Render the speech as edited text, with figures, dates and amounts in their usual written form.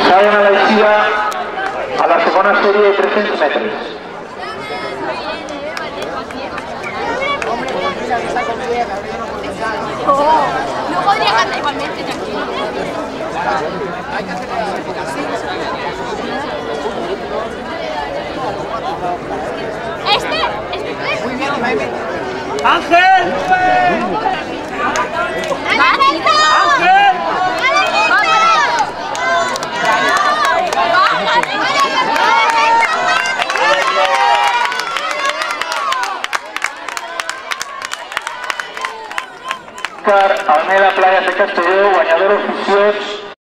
Saben a la eixida a la segona sèrie de 300 metres. No podría cantar igualmente, tranquilo. Muy bien, ¡Ángel! ¡Ángel! Almeda Playas de Castelló, guanyador oficiós